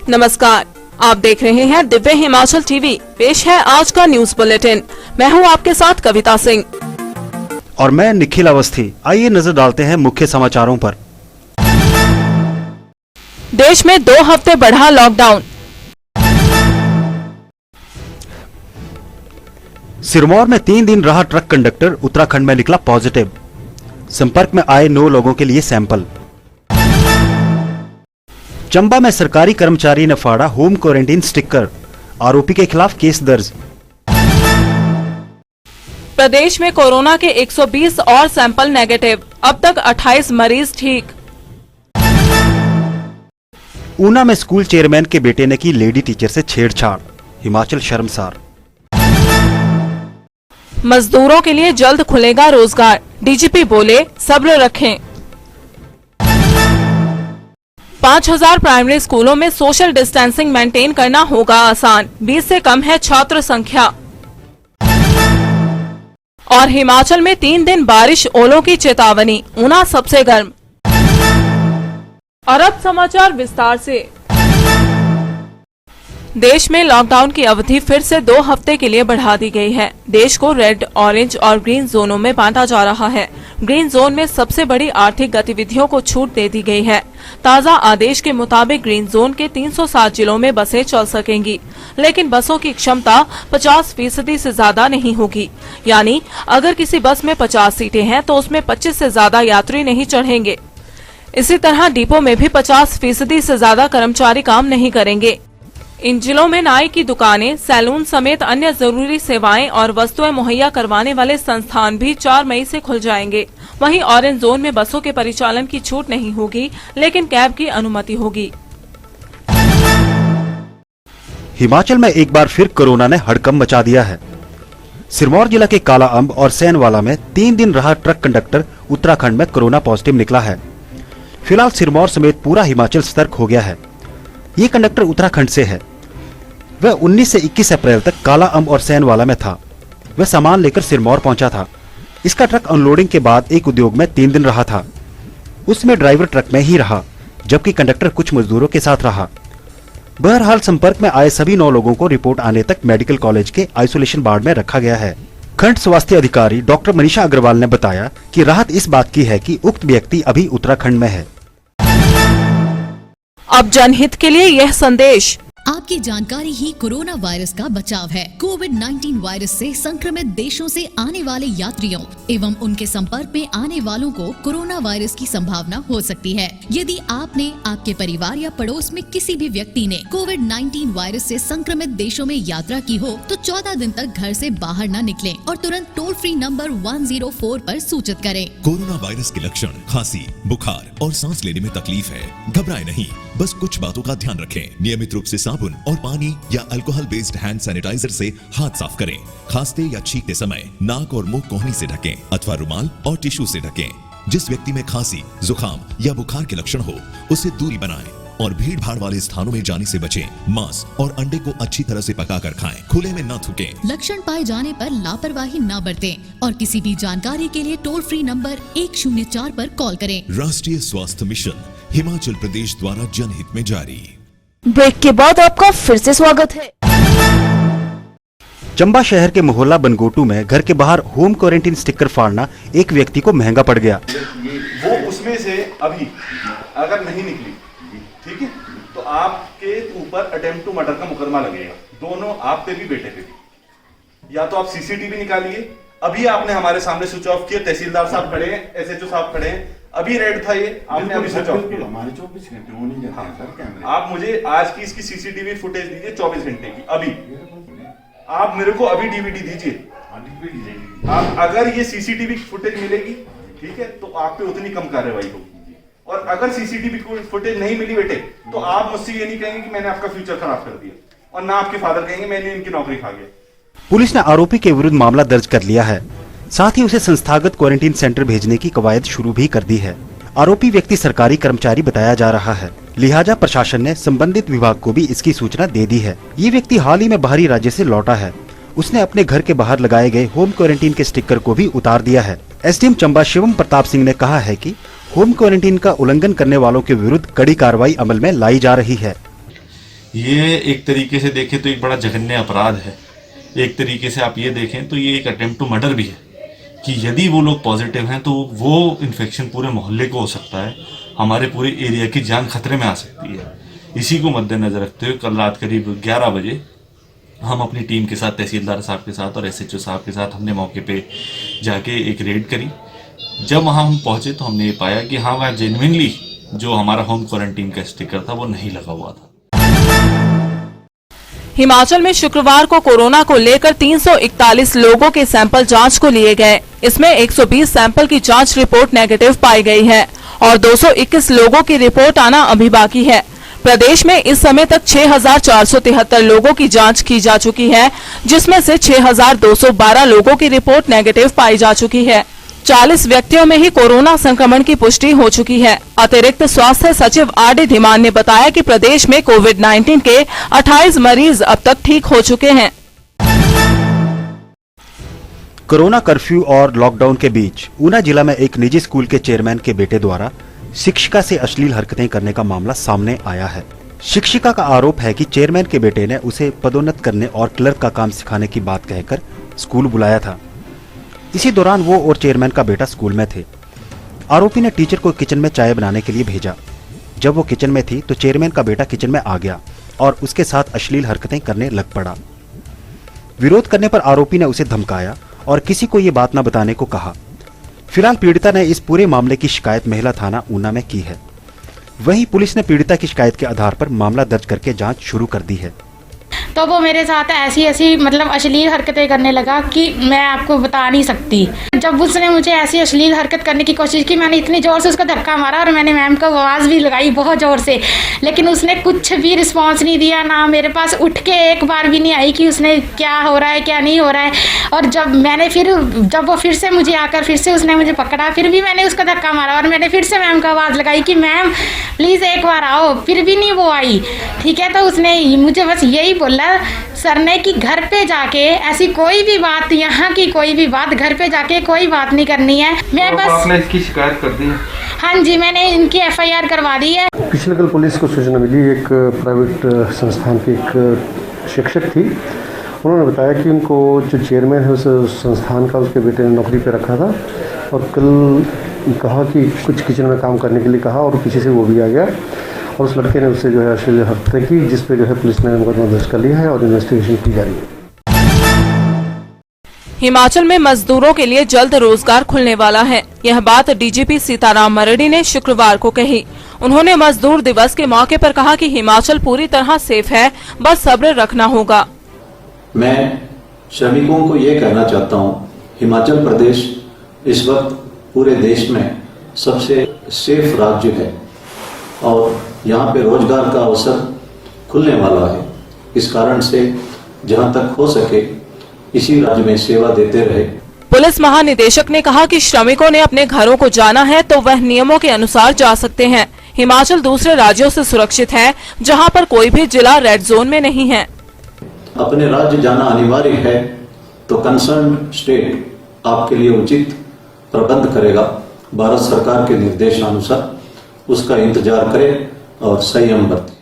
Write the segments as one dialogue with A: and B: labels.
A: नमस्कार, आप देख रहे हैं दिव्य हिमाचल टीवी। पेश है आज का न्यूज बुलेटिन। मैं हूं आपके साथ कविता सिंह
B: और मैं निखिल अवस्थी। आइए नजर डालते हैं मुख्य समाचारों पर।
A: देश में 2 हफ्ते बढ़ा लॉकडाउन।
B: सिरमौर में 3 दिन रहा ट्रक कंडक्टर, उत्तराखंड में निकला पॉजिटिव। संपर्क में आए 9 लोगों के लिए सैंपल। चंबा में सरकारी कर्मचारी ने फाड़ा होम क्वारंटीन स्टिकर, आरोपी के खिलाफ केस दर्ज।
A: प्रदेश में कोरोना के 120 और सैंपल नेगेटिव, अब तक 28 मरीज ठीक।
B: ऊना में स्कूल चेयरमैन के बेटे ने की लेडी टीचर से छेड़छाड़, हिमाचल शर्मसार।
A: मजदूरों के लिए जल्द खुलेगा रोजगार, डीजीपी बोले सब्र रखें। 5000 प्राइमरी स्कूलों में सोशल डिस्टेंसिंग मेंटेन करना होगा आसान, 20 से कम है छात्र संख्या। और हिमाचल में 3 दिन बारिश, ओलों की चेतावनी, ऊना सबसे गर्म। और अब समाचार विस्तार से। देश में लॉकडाउन की अवधि फिर से 2 हफ्ते के लिए बढ़ा दी गई है। देश को रेड, ऑरेंज और ग्रीन जोनों में बांटा जा रहा है। ग्रीन जोन में सबसे बड़ी आर्थिक गतिविधियों को छूट दे दी गई है। ताजा आदेश के मुताबिक ग्रीन जोन के 307 जिलों में बसें चल सकेंगी, लेकिन बसों की क्षमता 50% से ज्यादा नहीं होगी। यानी अगर किसी बस में 50 सीटें हैं तो उसमें 25 से ज्यादा यात्री नहीं चढ़ेंगे। इसी तरह डिपो में भी 50% से ज्यादा कर्मचारी काम नहीं करेंगे। इन जिलों में नाई की दुकानें, सैलून समेत अन्य जरूरी सेवाएं और वस्तुएं मुहैया करवाने वाले संस्थान भी 4 मई से खुल जाएंगे। वहीं ऑरेंज जोन में बसों के परिचालन की छूट नहीं होगी, लेकिन कैब की अनुमति होगी।
B: हिमाचल में एक बार फिर कोरोना ने हड़कंप मचा दिया है। सिरमौर जिला के काला अम्ब और सैनवाला में 3 दिन रहा ट्रक कंडक्टर उत्तराखंड में कोरोना पॉजिटिव निकला है। फिलहाल सिरमौर समेत पूरा हिमाचल सतर्क हो गया है। ये कंडक्टर उत्तराखंड से है। वह 19 से 21 अप्रैल तक काला अम्ब और सैनवाला में था। वह सामान लेकर सिरमौर पहुंचा था। इसका ट्रक अनलोडिंग के बाद एक उद्योग में 3 दिन रहा था। उसमें ड्राइवर ट्रक में ही रहा, जबकि कंडक्टर कुछ मजदूरों के साथ रहा। बहरहाल संपर्क में आए सभी 9 लोगों को रिपोर्ट आने तक मेडिकल कॉलेज के आइसोलेशन वार्ड में रखा गया है। खंड स्वास्थ्य अधिकारी डॉक्टर मनीषा अग्रवाल ने बताया कि राहत इस बात की है कि उक्त व्यक्ति अभी उत्तराखंड में है।
A: अब जनहित के लिए यह संदेश।
C: आपकी जानकारी ही कोरोना वायरस का बचाव है। कोविड-19 वायरस से संक्रमित देशों से आने वाले यात्रियों एवं उनके संपर्क में आने वालों को कोरोना वायरस की संभावना हो सकती है। यदि आपने, आपके परिवार या पड़ोस में किसी भी व्यक्ति ने कोविड-19 वायरस से संक्रमित देशों में यात्रा की हो तो 14 दिन तक घर से बाहर न निकलें और तुरंत टोल फ्री नंबर 104 पर सूचित करें।
D: कोरोना वायरस के लक्षण खांसी, बुखार और सांस लेने में तकलीफ है। घबराएं नहीं, बस कुछ बातों का ध्यान रखें। नियमित रूप से साबुन और पानी या अल्कोहल बेस्ड हैंड सैनिटाइजर से हाथ साफ करें। खांसते या छींकते समय नाक और मुंह कोहनी से ढकें अथवा रुमाल और टिश्यू से ढकें। जिस व्यक्ति में खांसी, जुकाम या बुखार के लक्षण हो उससे दूरी बनाएं और भीड़ भाड़ वाले स्थानों में जाने से बचें। मांस और अंडे को अच्छी तरह से पकाकर खाएं। खुले में न थूकें।
C: लक्षण पाए जाने पर लापरवाही न बरतें और किसी भी जानकारी के लिए टोल फ्री नंबर 104 पर कॉल करें।
D: राष्ट्रीय स्वास्थ्य मिशन हिमाचल प्रदेश द्वारा जनहित में जारी।
A: ब्रेक के बाद आपका फिर से स्वागत है।
B: चंबा शहर के मोहल्ला बनगोटू में घर के बाहर होम क्वारंटीन स्टिकर फाड़ना एक व्यक्ति को महंगा पड़ गया।
E: वो उसमें से अभी अगर नहीं निकली, ठीक है, तो आपके ऊपर अटेम्प्ट टू मर्डर का मुकदमा लगेगा। दोनों, आप पे भी बेटे पे भी। या तो आप सीसीटीवी निकालिए। अभी आपने हमारे सामने स्विच ऑफ किया, तहसीलदार साहब खड़े हैं, एसएचओ साहब खड़े हैं, अभी रेड था ये, आपने अभी स्विच ऑफ किया।
F: हमारे 24 घंटे वो नहीं जाते हैं सर कैमरे।
E: आप मुझे आज की इसकी सीसीटीवी फुटेज दीजिए 24 घंटे की। अभी आप मेरे को अभी डीवीडी दीजिए। आप अगर ये सीसीटीवी फुटेज मिलेगी, ठीक है, तो आप पे उतनी कम कार्रवाई होगी। और अगर सीसीटीवी फुटेज नहीं मिली बेटे, तो आप मुझसे ये नहीं कहेंगे कि मैंने आपका फ्यूचर खराब कर दिया, और ना आपके फादर कहेंगे मैंने इनकी नौकरी खा गया।
B: पुलिस ने आरोपी के विरुद्ध मामला दर्ज कर लिया है। साथ ही उसे संस्थागत क्वारंटीन सेंटर भेजने की कवायद शुरू भी कर दी है। आरोपी व्यक्ति सरकारी कर्मचारी बताया जा रहा है, लिहाजा प्रशासन ने संबंधित विभाग को भी इसकी सूचना दे दी है। ये व्यक्ति हाल ही में बाहरी राज्य से लौटा है। उसने अपने घर के बाहर लगाए गए होम क्वारंटीन के स्टिकर को भी उतार दिया है। एसडीएम चंबा शिवम प्रताप सिंह ने कहा है कि होम क्वारंटीन का उल्लंघन करने वालों के विरुद्ध कड़ी कार्रवाई अमल में लाई जा रही है।
G: ये एक तरीके से देखें तो एक बड़ा जघन्य अपराध है। एक तरीके से आप ये देखें तो ये एक अटेम्प्ट टू मर्डर भी है कि यदि वो लोग पॉजिटिव हैं तो वो इन्फेक्शन पूरे मोहल्ले को हो सकता है, हमारे पूरे एरिया की जान खतरे में आ सकती है। इसी को मद्देनजर रखते हुए कल रात करीब 11 बजे हम अपनी टीम के साथ, तहसीलदार साहब के साथ और एसएचओ साहब के साथ हमने मौके पे जाके एक रेड करी। जब वहाँ हम पहुँचे तो हमने ये पाया कि हाँ, वह जेन्युइनली जो हमारा होम क्वारंटीन का स्टिकर था वो नहीं लगा हुआ था।
A: हिमाचल में शुक्रवार को कोरोना को लेकर 341 लोगों के सैंपल जांच को लिए गए। इसमें 120 सैंपल की जांच रिपोर्ट नेगेटिव पाई गई है और 221 लोगों की रिपोर्ट आना अभी बाकी है। प्रदेश में इस समय तक 6,473 लोगों की जांच की जा चुकी है, जिसमें से 6,212 लोगों की रिपोर्ट नेगेटिव पाई जा चुकी है। 40 व्यक्तियों में ही कोरोना संक्रमण की पुष्टि हो चुकी है। अतिरिक्त स्वास्थ्य सचिव आर.डी. धीमान ने बताया कि प्रदेश में कोविड-19 के 28 मरीज अब तक ठीक हो चुके हैं।
B: कोरोना कर्फ्यू और लॉकडाउन के बीच ऊना जिला में एक निजी स्कूल के चेयरमैन के बेटे द्वारा शिक्षिका से अश्लील हरकतें करने का मामला सामने आया है। शिक्षिका का आरोप है कि चेयरमैन के बेटे ने उसे पदोन्नत करने और क्लर्क का काम सिखाने की बात कहकर स्कूल बुलाया था। इसी दौरान वो और चेयरमैन का बेटा स्कूल में थे। आरोपी ने टीचर को किचन में चाय बनाने के लिए भेजा। जब वो किचन में थी तो चेयरमैन का बेटा किचन में आ गया और उसके साथ अश्लील हरकतें करने लग पड़ा। विरोध करने पर आरोपी ने उसे धमकाया और किसी को ये बात न बताने को कहा। फिलहाल पीड़िता ने इस पूरे मामले की शिकायत महिला थाना ऊना में की है। वहीं पुलिस ने पीड़िता की शिकायत के आधार पर मामला दर्ज करके जांच शुरू कर दी है।
H: तो वो मेरे साथ ऐसी मतलब अश्लील हरकतें करने लगा कि मैं आपको बता नहीं सकती। जब उसने मुझे ऐसी अश्लील हरकत करने की कोशिश की, मैंने इतनी ज़ोर से उसका धक्का मारा और मैंने मैम को आवाज़ भी लगाई बहुत ज़ोर से, लेकिन उसने कुछ भी रिस्पॉन्स नहीं दिया। ना मेरे पास उठ के एक बार भी नहीं आई कि उसने क्या हो रहा है क्या नहीं हो रहा है। और जब वो फिर से मुझे आकर फिर से उसने मुझे पकड़ा, फिर भी मैंने उसका धक्का मारा और मैंने फिर से मैम को आवाज़ लगाई कि मैम प्लीज़ एक बार आओ, फिर भी नहीं वो आई। ठीक है, तो उसने मुझे बस यही बोला सर ने कि घर पे जाके ऐसी कोई भी बात, यहाँ की कोई भी बात घर पे जाके कोई बात नहीं करनी है। मैं बस
I: आपने इसकी शिकायत कर दी है?
H: हाँ जी, मैंने इनकी FIR करवा दी है।
J: पिछले कल पुलिस को सूचना मिली, एक प्राइवेट संस्थान की एक शिक्षक थी। उन्होंने बताया कि उनको जो चेयरमैन है उस संस्थान का, उसके बेटे ने नौकरी पे रखा था और कल कहा कि कुछ किचन में काम करने के लिए कहा और पीछे से वो भी आ गया और उस लड़के ने उससे जो है अश्लील हरकतें की, जिस पे जो है पुलिस ने मुकदमा दर्ज कर लिया है और इन्वेस्टिगेशन की जा रही है।
A: हिमाचल में मजदूरों के लिए जल्द रोजगार खुलने वाला है। यह बात डीजीपी सीताराम मरडी ने शुक्रवार को कही। उन्होंने मजदूर दिवस के मौके पर कहा कि हिमाचल पूरी तरह सेफ है, बस सब्र रखना होगा।
K: मैं श्रमिकों को ये कहना चाहता हूँ, हिमाचल प्रदेश इस वक्त पूरे देश में सबसे सेफ राज्य है और यहाँ पे रोजगार का अवसर खुलने वाला है। इस कारण से जहाँ तक हो सके इसी राज्य में सेवा देते रहे।
A: पुलिस महानिदेशक ने कहा कि श्रमिकों ने अपने घरों को जाना है तो वह नियमों के अनुसार जा सकते हैं। हिमाचल दूसरे राज्यों से सुरक्षित है, जहाँ पर कोई भी जिला रेड जोन में नहीं है।
K: अपने राज्य जाना अनिवार्य है तो कंसर्न स्टेट आपके लिए उचित प्रबंध करेगा। भारत सरकार के निर्देशानुसार उसका इंतजार करें और संयम बरतें।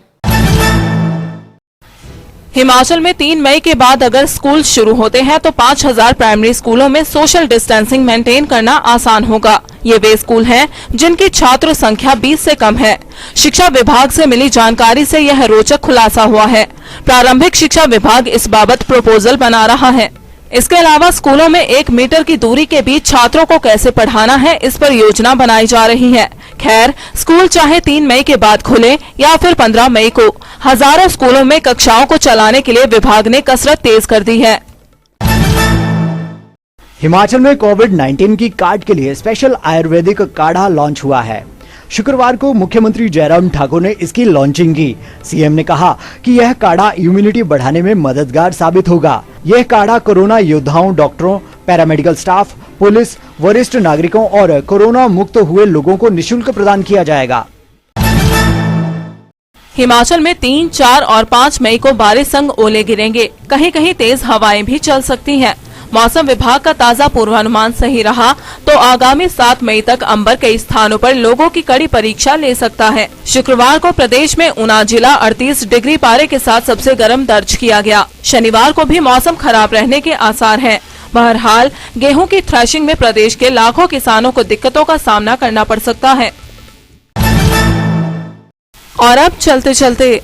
A: हिमाचल में 3 मई के बाद अगर स्कूल शुरू होते हैं तो 5,000 प्राइमरी स्कूलों में सोशल डिस्टेंसिंग मेंटेन करना आसान होगा। ये वे स्कूल हैं जिनकी छात्र संख्या 20 से कम है। शिक्षा विभाग से मिली जानकारी से यह रोचक खुलासा हुआ है। प्रारंभिक शिक्षा विभाग इस बाबत प्रपोजल बना रहा है। इसके अलावा स्कूलों में 1 मीटर की दूरी के बीच छात्रों को कैसे पढ़ाना है, इस पर योजना बनाई जा रही है। खैर, स्कूल चाहे 3 मई के बाद खुले या फिर 15 मई को, हजारों स्कूलों में कक्षाओं को चलाने के लिए विभाग ने कसरत तेज कर दी है।
L: हिमाचल में कोविड-19 की काट के लिए स्पेशल आयुर्वेदिक काढ़ा लॉन्च हुआ है। शुक्रवार को मुख्यमंत्री जयराम ठाकुर ने इसकी लॉन्चिंग की। सीएम ने कहा कि यह काढ़ा इम्यूनिटी बढ़ाने में मददगार साबित होगा। यह काढ़ा कोरोना योद्धाओं, डॉक्टरों, पैरामेडिकल स्टाफ, पुलिस, वरिष्ठ नागरिकों और कोरोना मुक्त हुए लोगों को निःशुल्क प्रदान किया जाएगा।
A: हिमाचल में 3, 4 और 5 मई को बारिश संग ओले गिरेंगे। कहीं कहीं तेज हवाएं भी चल सकती हैं। मौसम विभाग का ताज़ा पूर्वानुमान सही रहा तो आगामी 7 मई तक अंबर कई स्थानों पर लोगों की कड़ी परीक्षा ले सकता है। शुक्रवार को प्रदेश में ऊना जिला 38 डिग्री पारे के साथ सबसे गर्म दर्ज किया गया। शनिवार को भी मौसम खराब रहने के आसार हैं। बहरहाल गेहूं की थ्रेशिंग में प्रदेश के लाखों किसानों को दिक्कतों का सामना करना पड़ सकता है। और अब चलते चलते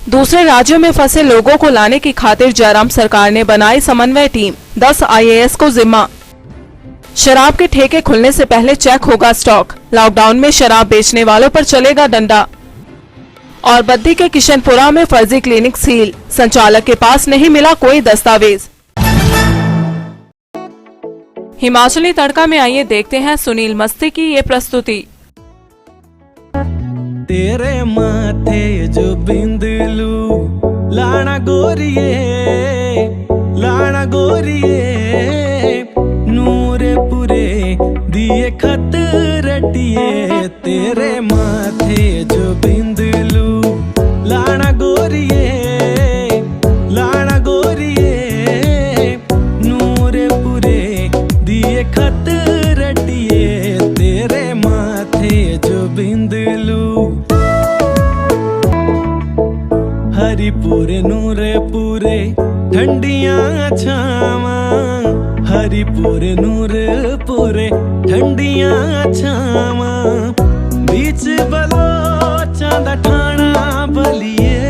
A: दूसरे राज्यों में फंसे लोगों को लाने की खातिर जयराम सरकार ने बनाई समन्वय टीम, 10 IAS को जिम्मा। शराब के ठेके खुलने से पहले चेक होगा स्टॉक। लॉकडाउन में शराब बेचने वालों पर चलेगा डंडा। और बद्दी के किशनपुरा में फर्जी क्लिनिक सील, संचालक के पास नहीं मिला कोई दस्तावेज। हिमाचली तड़का में आइए देखते हैं सुनील मस्ती की ये प्रस्तुति।
I: तेरे माथे जो बिंदलू लाना गोरिए नूरे पुरे दिए खत रटिए। तेरे माथे जो बिंदलू लाना गोरिए नूरे पुरे दिए खत रटिए। तेरे माथे जो बिंदलू हरिपुरे नूरे पूरे ठंडियां छावा। हरिपुरे नूरे पूरे ठंडियां छावा। बीच बलोचां दा ठाणा बलिए।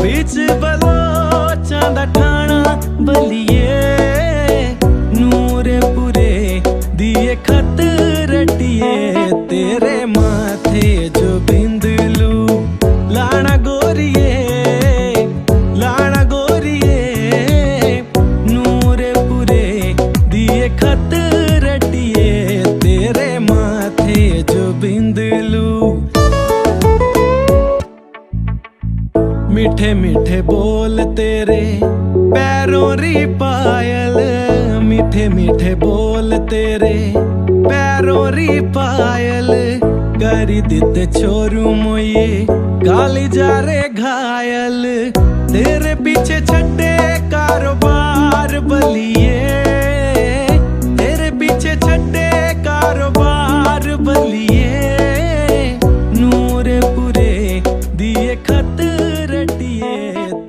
I: बीच बलोचां दा ठाणा बलिए। नूरे पूरे दिए खत रटिए। तेरे माथे जो बिंदलू लाना गोरिए नूरे पुरे दिए खत रटिए। तेरे माथे जो बिंदलू मीठे मीठे बोल तेरे पैरों री पायल। मीठे मीठे बोल तेरे पैरों री पायल। करी दिते छोरू मोये गाली जा रे घायल। तेरे पीछे छड्डे कारोबार बलिए। तेरे पीछे छड्डे कारोबार बलिए। नूरे पुरे दिए खत रटिए।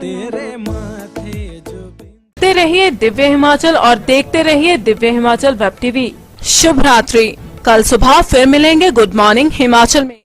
I: तेरे माथे जो
A: देखते रहिए दिव्य हिमाचल और देखते रहिए दिव्य हिमाचल वेब टीवी। शुभ रात्रि। कल सुबह फिर मिलेंगे गुड मॉर्निंग हिमाचल में।